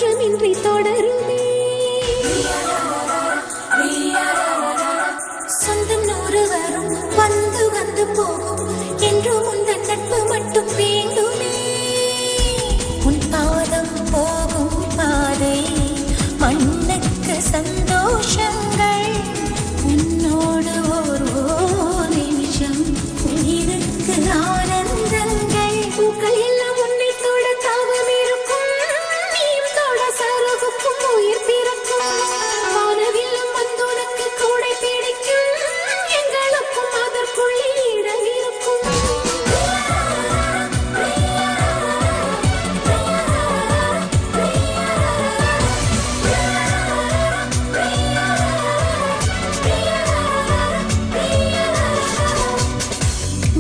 மாற்றமின்றி தொடருமே. சொந்தம் நூறு வரும், வந்து வந்து போகும், என்றும் உந்தன் நட்பு மட்டும் வேண்டுமே. உன் பாதம் போகும் பாதை மண்ணுக்கு சந்தோஷங்கள், உன்னோடு ஓர் நிமிஷம் உயிருக்கு ஆனந்தங்கள். பூக்கள் எல்லாம் உன்னை தொட தாகம் இருக்கும், நீயும் தொட சருகுக்கும் உயிர் பிறக்கும். வானவில்லும் வந்துனக்கு கூடை பிடிக்கும், எங்களுக்கும் அதற்குள்ளே இடம் இருக்கும்.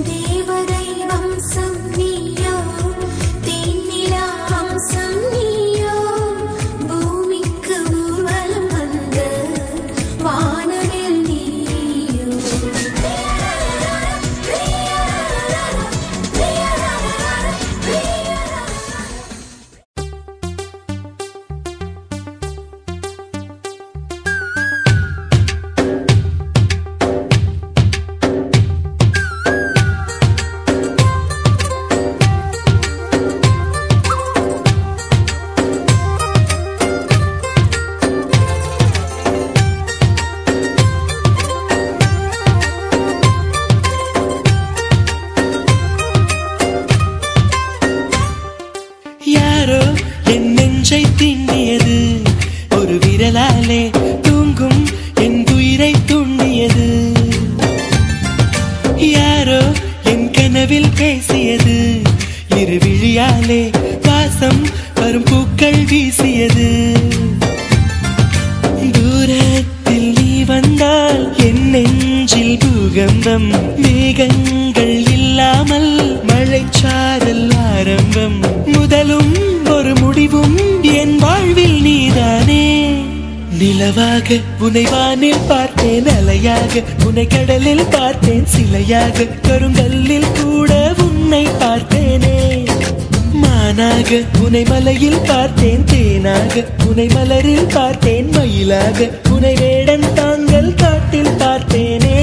தேவதை வம்சம் நீயோ, தேனிலா வம்சம் நீயோ, பூமிக்கு ஊர்வலம் வந்த வானவில் நீயோ. யாரோ என் நெஞ்சை திண்ணியது, ஒரு விரலாலே தூங்கும் என் உயிரை துண்ணியது. யாரோ என் கனவில் பேசியது, இரு விழியாலே வாசம் வரும் பூக்கள் வீசியது. தூரத்தில் நீ வந்தால் என் நெஞ்சில் பூகம்பம், மேகங்கள் இல்லாமல் மழைச்சாரல் ஆரம்பம். முதலும் ஒரு முடிவும் என் வாழ்வில் நீதானே. நிலவாக உன்னை வானில் பார்த்தேன், அலையாக உன்னை கடலில் பார்த்தேன், சிலையாக கருங்கல்லில் கூட உன்னை பார்த்தேனே. மானாக உன்னை மலையில் பார்த்தேன், தேனாக உன்னை மலரில் பார்த்தேன், மயிலாக உன்னை வேடன் தாங்கள் காட்டில் பார்த்தேனே.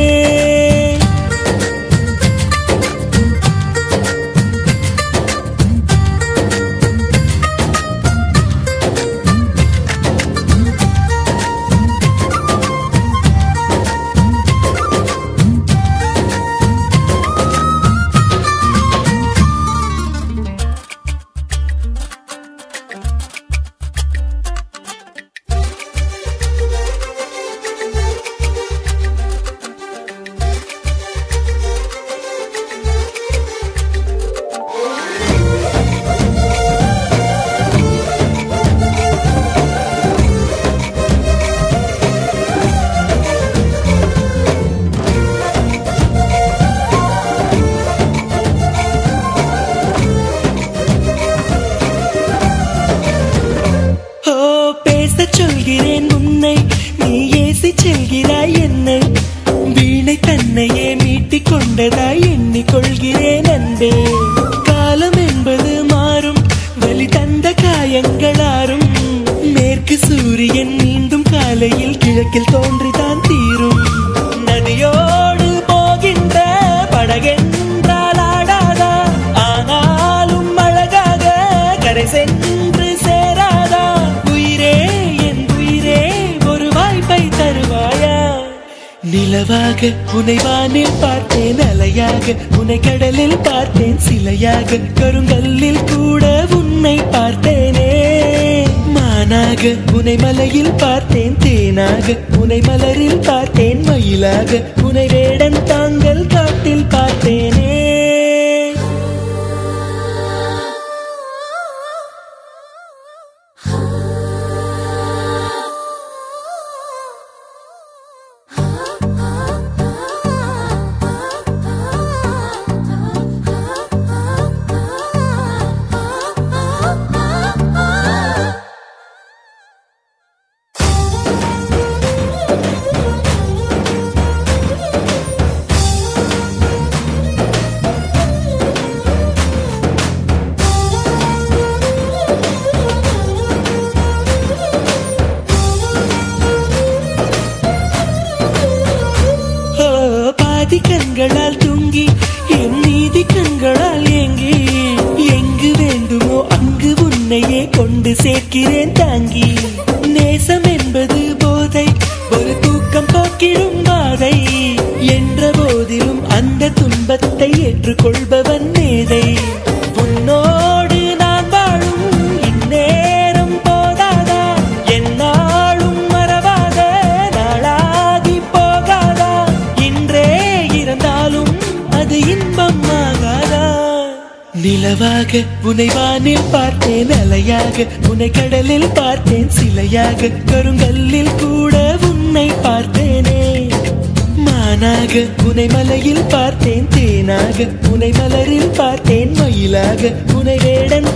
சொல்கிறேன் உன்னை, நீ ஏசி செல்கிறாய் என்னை. வீணை தன்னையே மீட்டிக் கொண்டதாய் எண்ணிக்கொள்கிறேன் அன்பே. காலம் என்பது மாறும், வலி தந்த காயங்களாரும். மேற்கு சூரியன் மீண்டும் காலையில் கிழக்கில் தோன்றிதான் தீரும். நதியோடு போகின்ற படகென்றால் ஆடாதா, ஆனாலும் அழகாக கரை சென்று சேராதா. உயிரே என் உயிரே, ஒரு வாய்ப்பை தருவாயா? நிலவாக உன்னை வானில் பார்த்தேன், அலையாக உன்னை கடலில் பார்த்தேன், சிலையாக கருங்கல்லில் கூட உன்னை பார்த்தேனே. மானாக உன்னை மலையில் பார்த்தேன், தேனாக உன்னை மலரில் பார்த்தேன், மயிலாக உன்னை வேடன் தாங்கள் காட்டில் பார்த்தேனே. கொண்டு சேர்க்கிறேன் தாங்கி. நேசம் என்பது போதை, ஒரு தூக்கம் போக்கிடும் பாதை என்ற போதிலும் அந்த துன்பத்தை ஏற்றுக்கொள்பவன் மேதை. உன்னோடு நான் வாழும் இந்நேரம் போதாதா, என்னாலும் மறவாத நாளாகி போகாதா, இன்றே இருந்தாலும் அது இன்பம் ஆகாதா. நிலவாக உனை வானில் பார்த்தேன், அலையாக உனை கடலில் பார்த்தேன், சிலையாக கருங்கல்லில் கூட உன்னை பார்த்தேனே. மானாக உனை மலையில் பார்த்தேன், தேனாக உனை மலரில் பார்த்தேன், மயிலாக உனை வேடன்